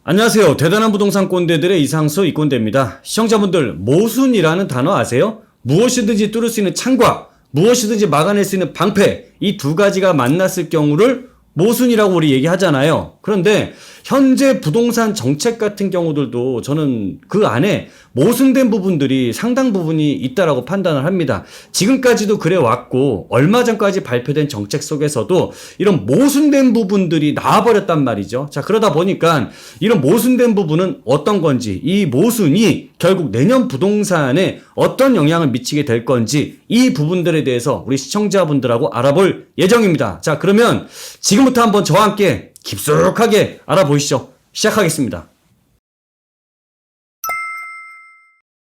안녕하세요. 대단한 부동산 꼰대들의 이상수 이꼰대입니다. 시청자분들, 모순이라는 단어 아세요? 무엇이든지 뚫을 수 있는 창과 무엇이든지 막아낼 수 있는 방패, 이 두 가지가 만났을 경우를 모순이라고 우리 얘기하잖아요. 그런데 현재 부동산 정책 같은 경우들도 저는 그 안에 모순된 부분들이 상당 부분이 있다라고 판단을 합니다. 지금까지도 그래 왔고 얼마 전까지 발표된 정책 속에서도 이런 모순된 부분들이 나와버렸단 말이죠. 자, 그러다 보니까 이런 모순된 부분은 어떤 건지, 이 모순이 결국 내년 부동산에 어떤 영향을 미치게 될 건지, 이 부분들에 대해서 우리 시청자분들하고 알아볼 예정입니다. 자, 그러면 지금부터 한번 저와 함께 깊숙하게 알아보시죠. 시작하겠습니다.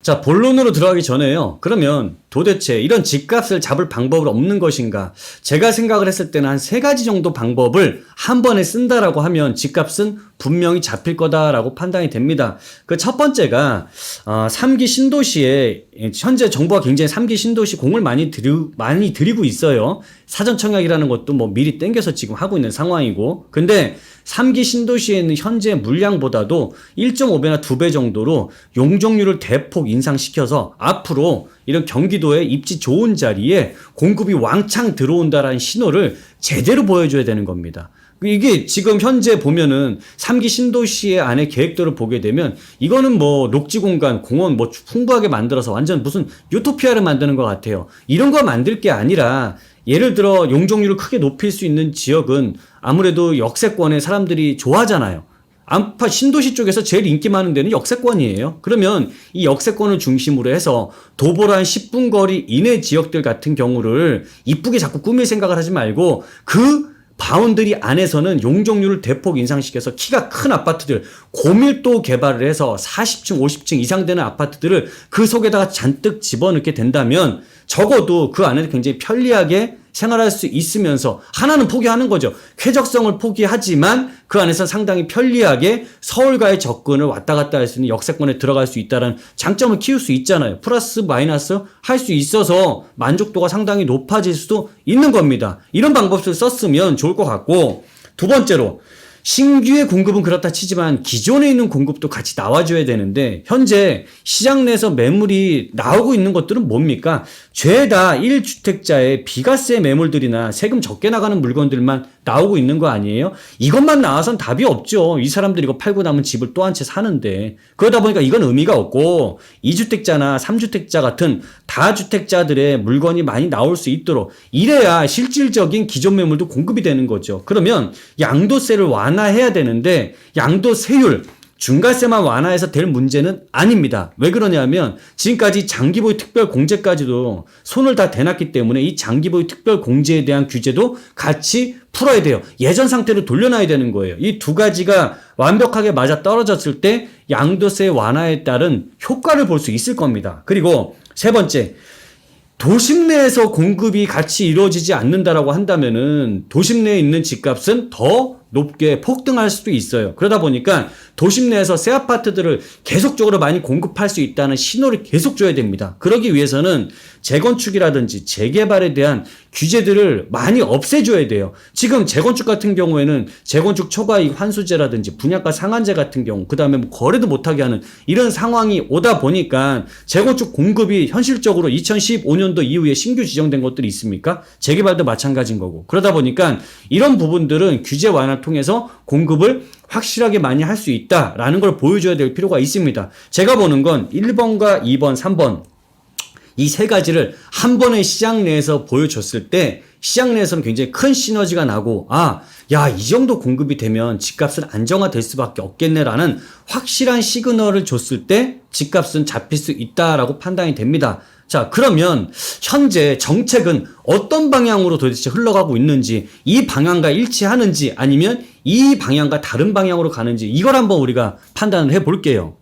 자, 본론으로 들어가기 전에요. 그러면 도대체 이런 집값을 잡을 방법은 없는 것인가? 제가 생각을 했을 때는 한 세 가지 정도 방법을 한 번에 쓴다라고 하면 집값은 분명히 잡힐 거다라고 판단이 됩니다. 그 첫 번째가 3기 신도시에 현재 정부가 굉장히 3기 신도시 공을 많이 들이고 있어요. 사전 청약이라는 것도 뭐 미리 땡겨서 지금 하고 있는 상황이고, 근데 3기 신도시에는 현재 물량보다도 1.5배나 2배 정도로 용적률을 대폭 인상시켜서 앞으로 이런 경기도의 입지 좋은 자리에 공급이 왕창 들어온다라는 신호를 제대로 보여줘야 되는 겁니다. 이게 지금 현재 보면은 3기 신도시의 안에 계획들을 보게 되면 이거는 뭐 녹지 공간, 공원 뭐 풍부하게 만들어서 완전 무슨 유토피아를 만드는 것 같아요. 이런 거 만들 게 아니라 예를 들어 용적률을 크게 높일 수 있는 지역은 아무래도 역세권에 사람들이 좋아하잖아요. 신도시 쪽에서 제일 인기 많은 데는 역세권이에요. 그러면 이 역세권을 중심으로 해서 도보로 한 10분 거리 이내 지역들 같은 경우를 이쁘게 자꾸 꾸밀 생각을 하지 말고 그 바운드리 안에서는 용적률을 대폭 인상시켜서 키가 큰 아파트들, 고밀도 개발을 해서 40층, 50층 이상 되는 아파트들을 그 속에다가 잔뜩 집어넣게 된다면 적어도 그 안에서 굉장히 편리하게 생활할 수 있으면서 하나는 포기하는 거죠. 쾌적성을 포기하지만 그 안에서 상당히 편리하게 서울과의 접근을 왔다 갔다 할 수 있는 역세권에 들어갈 수 있다는 장점을 키울 수 있잖아요. 플러스 마이너스 할 수 있어서 만족도가 상당히 높아질 수도 있는 겁니다. 이런 방법을 썼으면 좋을 것 같고, 두 번째로 신규의 공급은 그렇다 치지만 기존에 있는 공급도 같이 나와줘야 되는데 현재 시장 내에서 매물이 나오고 있는 것들은 뭡니까? 죄다 1주택자의 비과세 매물들이나 세금 적게 나가는 물건들만 나오고 있는 거 아니에요? 이것만 나와선 답이 없죠. 이 사람들이 이거 팔고 남은 집을 또 한 채 사는데. 그러다 보니까 이건 의미가 없고 2주택자나 3주택자 같은 다주택자들의 물건이 많이 나올 수 있도록 이래야 실질적인 기존 매물도 공급이 되는 거죠. 그러면 양도세를 완화해야 되는데 양도세율 중과세만 완화해서 될 문제는 아닙니다. 왜 그러냐면 지금까지 장기보유 특별공제까지도 손을 다 대놨기 때문에 이 장기보유 특별공제에 대한 규제도 같이 풀어야 돼요. 예전 상태로 돌려놔야 되는 거예요. 이 두 가지가 완벽하게 맞아 떨어졌을 때 양도세 완화에 따른 효과를 볼 수 있을 겁니다. 그리고 세 번째, 도심 내에서 공급이 같이 이루어지지 않는다라고 한다면은 도심 내에 있는 집값은 더 높게 폭등할 수도 있어요. 그러다 보니까 도심 내에서 새 아파트들을 계속적으로 많이 공급할 수 있다는 신호를 계속 줘야 됩니다. 그러기 위해서는 재건축이라든지 재개발에 대한 규제들을 많이 없애줘야 돼요. 지금 재건축 같은 경우에는 재건축 초과이익 환수제라든지 분양가 상한제 같은 경우, 그 다음에 뭐 거래도 못하게 하는 이런 상황이 오다 보니까 재건축 공급이 현실적으로 2015년도 이후에 신규 지정된 것들이 있습니까? 재개발도 마찬가지인 거고. 그러다 보니까 이런 부분들은 규제 완화를 통해서 공급을 확실하게 많이 할 수 있다라는 걸 보여줘야 될 필요가 있습니다. 제가 보는 건 1번과 2번, 3번 이 세 가지를 한 번에 시장 내에서 보여줬을 때 시장 내에서는 굉장히 큰 시너지가 나고 이 정도 공급이 되면 집값은 안정화될 수밖에 없겠네라는 확실한 시그널을 줬을 때 집값은 잡힐 수 있다라고 판단이 됩니다. 자, 그러면 현재 정책은 어떤 방향으로 도대체 흘러가고 있는지, 이 방향과 일치하는지 아니면 이 방향과 다른 방향으로 가는지 이걸 한번 우리가 판단을 해볼게요.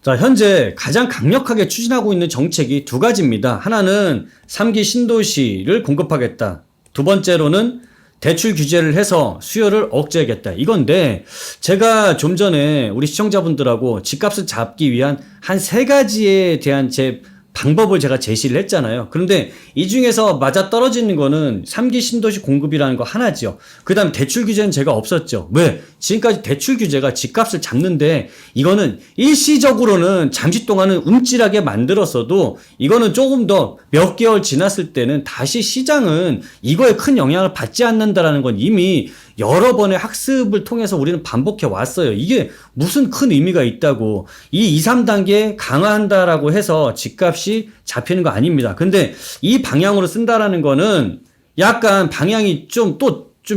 자, 현재 가장 강력하게 추진하고 있는 정책이 두 가지입니다. 하나는 3기 신도시를 공급하겠다. 두 번째로는 대출 규제를 해서 수요를 억제하겠다. 이건데 제가 좀 전에 우리 시청자분들하고 집값을 잡기 위한 한 세 가지에 대한 제 방법을 제가 제시를 했잖아요. 그런데 이 중에서 맞아 떨어지는 거는 3기 신도시 공급이라는 거 하나죠. 그 다음 대출 규제는 제가 없었죠. 왜? 지금까지 대출 규제가 집값을 잡는데 이거는 일시적으로는 잠시 동안은 움찔하게 만들었어도 이거는 조금 더 몇 개월 지났을 때는 다시 시장은 이거에 큰 영향을 받지 않는다라는 건 이미 여러 번의 학습을 통해서 우리는 반복해 왔어요. 이게 무슨 큰 의미가 있다고. 이 2, 3단계 강화한다라고 해서 집값이 잡히는 거 아닙니다. 근데 이 방향으로 쓴다라는 거는 약간 방향이 좀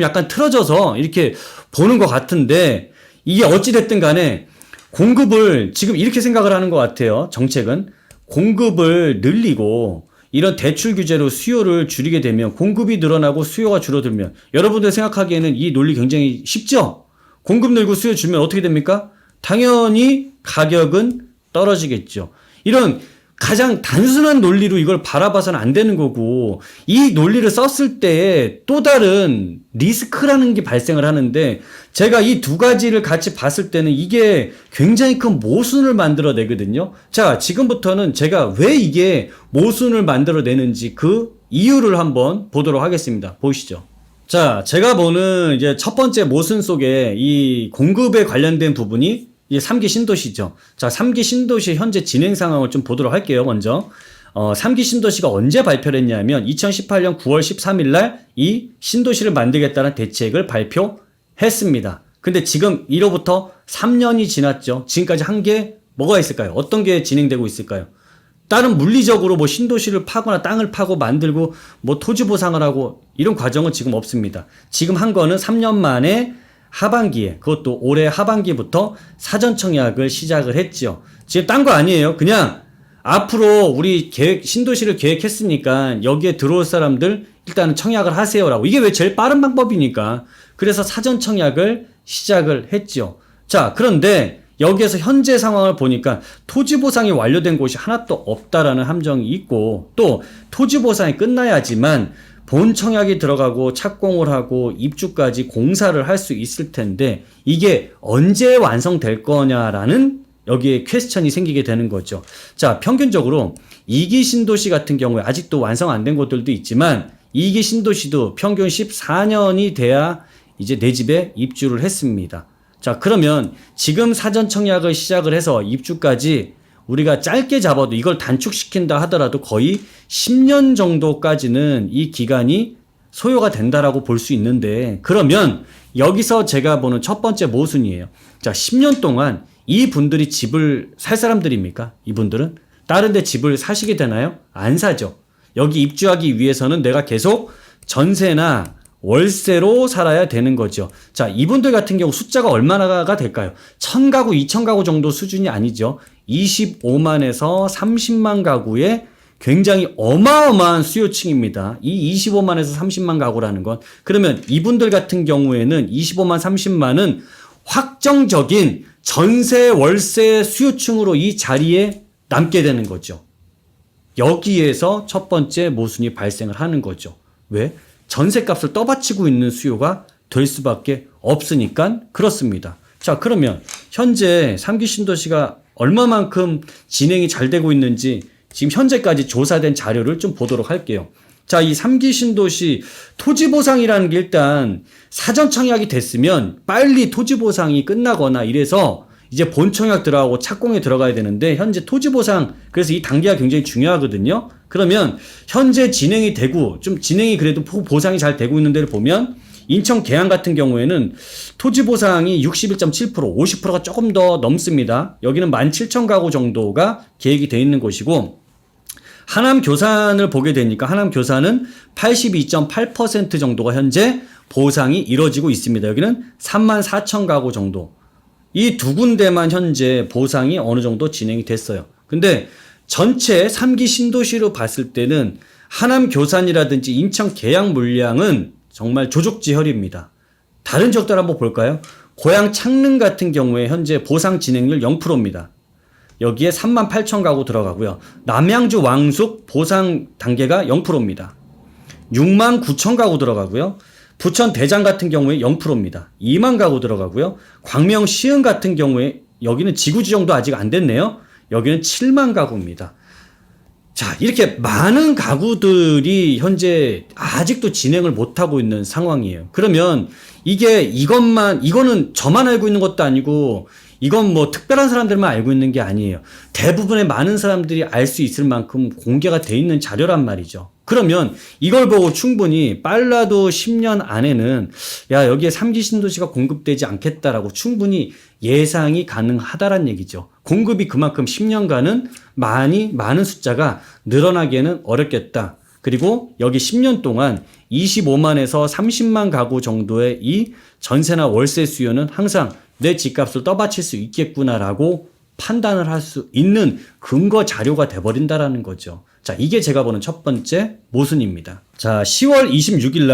약간 틀어져서 이렇게 보는 것 같은데 이게 어찌됐든 간에 공급을 지금 이렇게 생각을 하는 것 같아요. 정책은. 공급을 늘리고 이런 대출 규제로 수요를 줄이게 되면 공급이 늘어나고 수요가 줄어들면 여러분들 생각하기에는 이 논리 굉장히 쉽죠? 공급 늘고 수요 줄면 어떻게 됩니까? 당연히 가격은 떨어지겠죠. 이런 가장 단순한 논리로 이걸 바라봐서는 안 되는 거고 이 논리를 썼을 때 또 다른 리스크라는 게 발생을 하는데 제가 이 두 가지를 같이 봤을 때는 이게 굉장히 큰 모순을 만들어내거든요. 자, 지금부터는 제가 왜 이게 모순을 만들어내는지 그 이유를 한번 보도록 하겠습니다. 보시죠. 자, 제가 보는 이제 첫 번째 모순 속에 이 공급에 관련된 부분이 이게 3기 신도시죠. 자, 3기 신도시 현재 진행 상황을 좀 보도록 할게요, 먼저. 3기 신도시가 언제 발표를 했냐면 2018년 9월 13일 날 이 신도시를 만들겠다는 대책을 발표했습니다. 근데 지금 이로부터 3년이 지났죠. 지금까지 한 게 뭐가 있을까요? 어떤 게 진행되고 있을까요? 다른 물리적으로 뭐 신도시를 파거나 땅을 파고 만들고 뭐 토지 보상을 하고 이런 과정은 지금 없습니다. 지금 한 거는 3년 만에 하반기에, 그것도 올해 하반기부터 사전 청약을 시작을 했죠. 지금 딴 거 아니에요. 그냥 앞으로 우리 신도시를 계획했으니까 여기에 들어올 사람들 일단은 청약을 하세요라고. 이게 왜 제일 빠른 방법이니까. 그래서 사전 청약을 시작을 했죠. 자, 그런데 여기에서 현재 상황을 보니까 토지 보상이 완료된 곳이 하나도 없다라는 함정이 있고 또 토지 보상이 끝나야지만 본 청약이 들어가고 착공을 하고 입주까지 공사를 할 수 있을 텐데 이게 언제 완성될 거냐라는 여기에 퀘스천이 생기게 되는 거죠. 자, 평균적으로 2기 신도시 같은 경우에 아직도 완성 안 된 곳들도 있지만 2기 신도시도 평균 14년이 돼야 이제 내 집에 입주를 했습니다. 자, 그러면 지금 사전 청약을 시작을 해서 입주까지 우리가 짧게 잡아도 이걸 단축시킨다 하더라도 거의 10년 정도까지는 이 기간이 소요가 된다라고 볼 수 있는데 그러면 여기서 제가 보는 첫 번째 모순이에요. 자, 10년 동안 이 분들이 집을 살 사람들입니까? 이분들은? 다른 데 집을 사시게 되나요? 안 사죠. 여기 입주하기 위해서는 내가 계속 전세나 월세로 살아야 되는 거죠. 자, 이분들 같은 경우 숫자가 얼마나가 될까요? 1000가구, 2000가구 정도 수준이 아니죠. 25만에서 30만 가구의 굉장히 어마어마한 수요층입니다. 이 25만에서 30만 가구라는 건 그러면 이분들 같은 경우에는 25만, 30만은 확정적인 전세, 월세 수요층으로 이 자리에 남게 되는 거죠. 여기에서 첫 번째 모순이 발생을 하는 거죠. 왜? 전세값을 떠받치고 있는 수요가 될 수밖에 없으니까 그렇습니다. 자, 그러면 현재 3기 신도시가 얼마만큼 진행이 잘 되고 있는지 지금 현재까지 조사된 자료를 좀 보도록 할게요. 자, 이 3기 신도시 토지보상이라는 게 일단 사전 청약이 됐으면 빨리 토지보상이 끝나거나 이래서 이제 본 청약 들어가고 착공에 들어가야 되는데 현재 토지보상 그래서 이 단계가 굉장히 중요하거든요. 그러면 현재 진행이 되고 좀 진행이 그래도 보상이 잘 되고 있는 데를 보면 인천 계양 같은 경우에는 토지보상이 61.7%, 50%가 조금 더 넘습니다. 여기는 17,000가구 정도가 계획이 되어 있는 곳이고 하남 교산을 보게 되니까 하남 교산은 82.8% 정도가 현재 보상이 이루어지고 있습니다. 여기는 34,000가구 정도. 이 두 군데만 현재 보상이 어느 정도 진행이 됐어요. 근데 전체 3기 신도시로 봤을 때는 하남 교산이라든지 인천 계양 물량은 정말 조족지혈입니다. 다른 지역들 한번 볼까요? 고양 창릉 같은 경우에 현재 보상 진행률 0%입니다. 여기에 38,000가구 들어가고요. 남양주 왕숙 보상 단계가 0%입니다. 69,000가구 들어가고요. 부천 대장 같은 경우에 0%입니다. 2만 가구 들어가고요. 광명 시흥 같은 경우에 여기는 지구 지정도 아직 안 됐네요. 여기는 7만 가구입니다. 자, 이렇게 많은 가구들이 현재 아직도 진행을 못하고 있는 상황이에요. 그러면 이거는 저만 알고 있는 것도 아니고, 이건 뭐 특별한 사람들만 알고 있는 게 아니에요. 대부분의 많은 사람들이 알 수 있을 만큼 공개가 돼 있는 자료란 말이죠. 그러면 이걸 보고 충분히 빨라도 10년 안에는 야, 여기에 3기 신도시가 공급되지 않겠다라고 충분히 예상이 가능하다란 얘기죠. 공급이 그만큼 10년간은 많은 숫자가 늘어나기에는 어렵겠다. 그리고 여기 10년 동안 25만에서 30만 가구 정도의 이 전세나 월세 수요는 항상 내 집값을 떠받칠 수 있겠구나라고 판단을 할 수 있는 근거 자료가 돼버린다라는 거죠. 자, 이게 제가 보는 첫 번째 모순입니다. 자, 10월 26일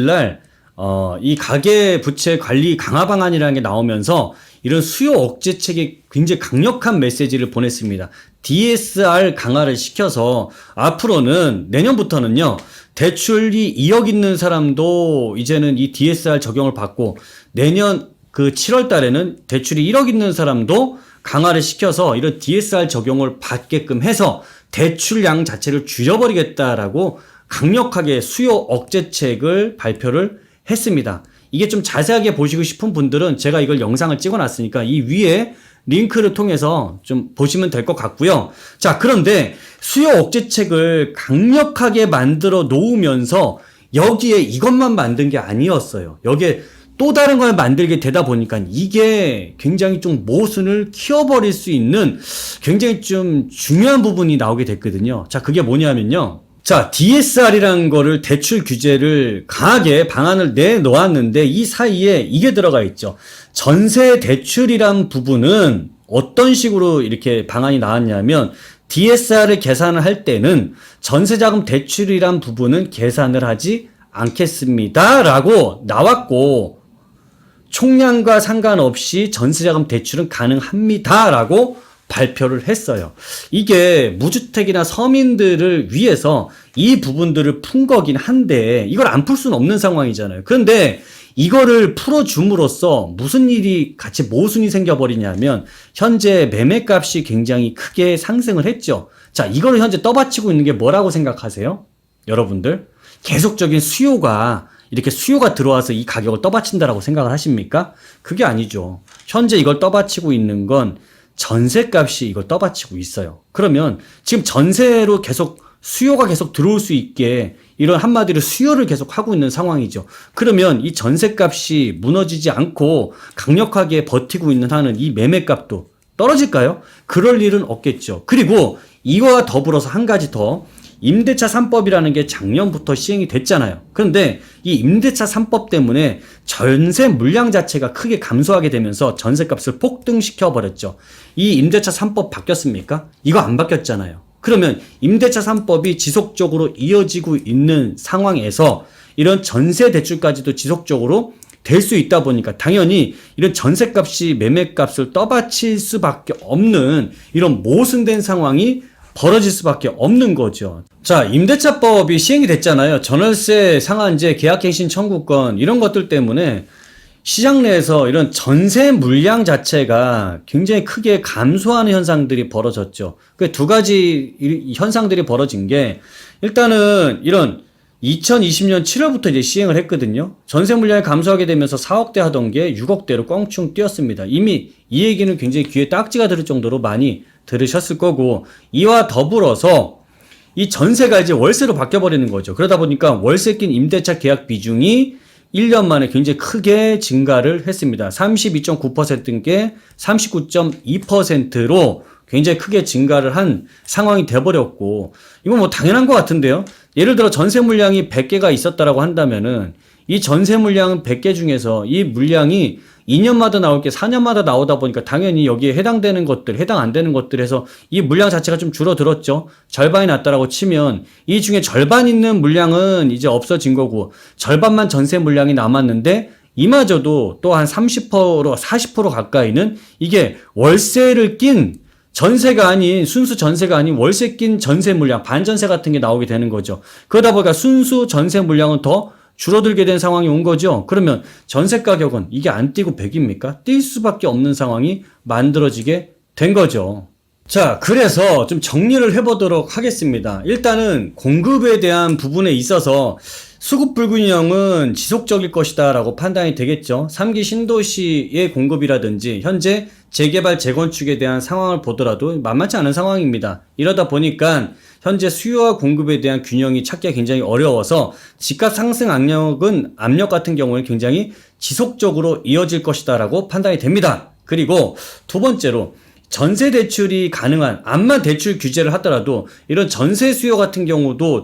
날, 이 가계부채 관리 강화 방안이라는 게 나오면서 이런 수요 억제책에 굉장히 강력한 메시지를 보냈습니다. DSR 강화를 시켜서 앞으로는 내년부터는요, 대출이 2억 있는 사람도 이제는 이 DSR 적용을 받고 내년 그 7월 달에는 대출이 1억 있는 사람도 강화를 시켜서 이런 DSR 적용을 받게끔 해서 대출량 자체를 줄여버리겠다라고 강력하게 수요 억제책을 발표를 했습니다. 이게 좀 자세하게 보시고 싶은 분들은 제가 이걸 영상을 찍어놨으니까 이 위에 링크를 통해서 좀 보시면 될 것 같고요. 자, 그런데 수요 억제책을 강력하게 만들어 놓으면서 여기에 이것만 만든 게 아니었어요. 여기에 또 다른 걸 만들게 되다 보니까 이게 굉장히 좀 모순을 키워버릴 수 있는 굉장히 좀 중요한 부분이 나오게 됐거든요. 자, 그게 뭐냐면요. 자, DSR이라는 거를 대출 규제를 강하게 방안을 내놓았는데 이 사이에 이게 들어가 있죠. 전세 대출이란 부분은 어떤 식으로 이렇게 방안이 나왔냐면 DSR을 계산을 할 때는 전세자금 대출이란 부분은 계산을 하지 않겠습니다 라고 나왔고 총량과 상관없이 전세자금 대출은 가능합니다 라고 발표를 했어요. 이게 무주택이나 서민들을 위해서 이 부분들을 푼 거긴 한데 이걸 안 풀 수는 없는 상황이잖아요. 그런데 이거를 풀어줌으로써 무슨 일이 같이 모순이 생겨버리냐면 현재 매매값이 굉장히 크게 상승을 했죠. 자, 이거를 현재 떠받치고 있는 게 뭐라고 생각하세요? 여러분들? 계속적인 수요가 이렇게 수요가 들어와서 이 가격을 떠받친다라고 생각을 하십니까? 그게 아니죠. 현재 이걸 떠받치고 있는 건 전세값이 이걸 떠받치고 있어요. 그러면 지금 전세로 계속 수요가 계속 들어올 수 있게 이런 한마디로 수요를 계속 하고 있는 상황이죠. 그러면 이 전세값이 무너지지 않고 강력하게 버티고 있는 한은 이 매매값도 떨어질까요? 그럴 일은 없겠죠. 그리고 이와 더불어서 한 가지 더 임대차 3법이라는 게 작년부터 시행이 됐잖아요. 그런데 이 임대차 3법 때문에 전세 물량 자체가 크게 감소하게 되면서 전세값을 폭등시켜 버렸죠. 이 임대차 3법 바뀌었습니까? 이거 안 바뀌었잖아요. 그러면 임대차 3법이 지속적으로 이어지고 있는 상황에서 이런 전세 대출까지도 지속적으로 될 수 있다 보니까 당연히 이런 전세값이 매매값을 떠받칠 수밖에 없는 이런 모순된 상황이 벌어질 수밖에 없는 거죠. 자, 임대차법이 시행이 됐잖아요. 전월세 상한제, 계약갱신 청구권 이런 것들 때문에 시장 내에서 이런 전세 물량 자체가 굉장히 크게 감소하는 현상들이 벌어졌죠. 그 두 가지 현상들이 벌어진 게 일단은 이런 2020년 7월부터 이제 시행을 했거든요. 전세 물량이 감소하게 되면서 4억대 하던 게 6억대로 껑충 뛰었습니다. 이미 이 얘기는 굉장히 귀에 딱지가 들을 정도로 많이 들으셨을 거고 이와 더불어서 이 전세가 이제 월세로 바뀌어버리는 거죠. 그러다 보니까 월세 낀 임대차 계약 비중이 1년 만에 굉장히 크게 증가를 했습니다. 32.9%인 게 39.2%로 굉장히 크게 증가를 한 상황이 돼버렸고 이건 뭐 당연한 것 같은데요. 예를 들어 전세 물량이 100개가 있었다라고 한다면은 이 전세 물량 100개 중에서 이 물량이 2년마다 나올 게 4년마다 나오다 보니까 당연히 여기에 해당되는 것들, 해당 안 되는 것들에서 이 물량 자체가 좀 줄어들었죠. 절반이 났다라고 치면 이 중에 절반 있는 물량은 이제 없어진 거고 절반만 전세 물량이 남았는데 이마저도 또 한 30%, 40% 가까이는 이게 월세를 낀 전세가 아닌 순수 전세가 아닌 월세 낀 전세 물량, 반전세 같은 게 나오게 되는 거죠. 그러다 보니까 순수 전세 물량은 더 줄어들게 된 상황이 온 거죠. 그러면 전세 가격은 이게 안 뛰고 100입니까? 뛸 수밖에 없는 상황이 만들어지게 된 거죠. 자, 그래서 좀 정리를 해보도록 하겠습니다. 일단은 공급에 대한 부분에 있어서 수급 불균형은 지속적일 것이다 라고 판단이 되겠죠. 3기 신도시의 공급이라든지 현재 재개발 재건축에 대한 상황을 보더라도 만만치 않은 상황입니다. 이러다 보니까 현재 수요와 공급에 대한 균형이 찾기가 굉장히 어려워서 집값 상승 압력 같은 경우는 굉장히 지속적으로 이어질 것이다 라고 판단이 됩니다. 그리고 두 번째로 전세 대출이 가능한, 암만 대출 규제를 하더라도 이런 전세 수요 같은 경우도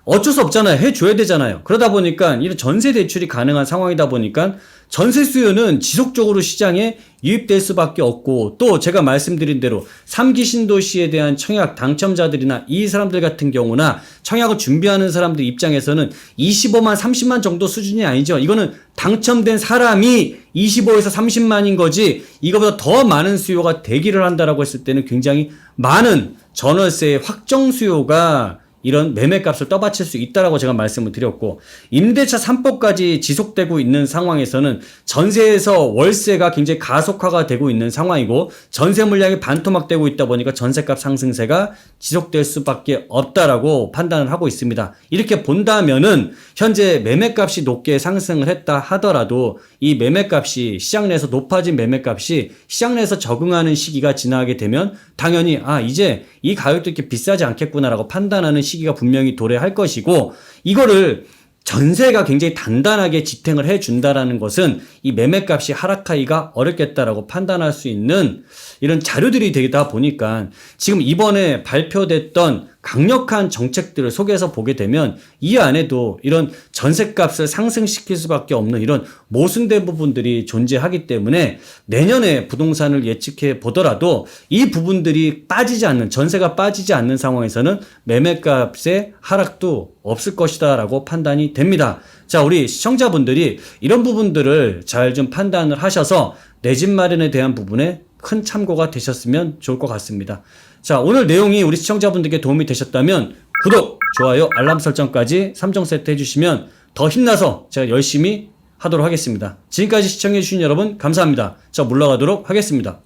어쩔 수 없잖아요. 해줘야 되잖아요. 그러다 보니까 이런 전세 대출이 가능한 상황이다 보니까 전세 수요는 지속적으로 시장에 유입될 수밖에 없고, 또 제가 말씀드린 대로 3기 신도시에 대한 청약 당첨자들이나 이 사람들 같은 경우나 청약을 준비하는 사람들 입장에서는 25만 30만 정도 수준이 아니죠. 이거는 당첨된 사람이 25에서 30만인 거지, 이거보다 더 많은 수요가 대기를 한다라고 했을 때는 굉장히 많은 전월세의 확정 수요가 이런 매매값을 떠받칠 수 있다라고 제가 말씀을 드렸고, 임대차 3법까지 지속되고 있는 상황에서는 전세에서 월세가 굉장히 가속화가 되고 있는 상황이고, 전세 물량이 반토막되고 있다 보니까 전세값 상승세가 지속될 수밖에 없다라고 판단을 하고 있습니다. 이렇게 본다면은 현재 매매값이 높게 상승을 했다 하더라도 이 매매값이 시장 내에서 높아진 매매값이 시장 내에서 적응하는 시기가 지나게 되면 당연히 이제 이 가격도 이렇게 비싸지 않겠구나라고 판단하는 시기가 분명히 도래할 것이고, 이거를 전세가 굉장히 단단하게 지탱을 해준다라는 것은 이 매매값이 하락하기가 어렵겠다라고 판단할 수 있는 이런 자료들이 되다 보니까 지금 이번에 발표됐던 강력한 정책들을 속에서 보게 되면 이 안에도 이런 전세값을 상승시킬 수밖에 없는 이런 모순된 부분들이 존재하기 때문에 내년에 부동산을 예측해 보더라도 이 부분들이 빠지지 않는, 전세가 빠지지 않는 상황에서는 매매값의 하락도 없을 것이다 라고 판단이 됩니다. 자, 우리 시청자분들이 이런 부분들을 잘 좀 판단을 하셔서 내 집 마련에 대한 부분에 큰 참고가 되셨으면 좋을 것 같습니다. 자, 오늘 내용이 우리 시청자분들께 도움이 되셨다면 구독, 좋아요, 알람 설정까지 3종 세트 해주시면 더 힘나서 제가 열심히 하도록 하겠습니다. 지금까지 시청해주신 여러분 감사합니다. 저 물러가도록 하겠습니다.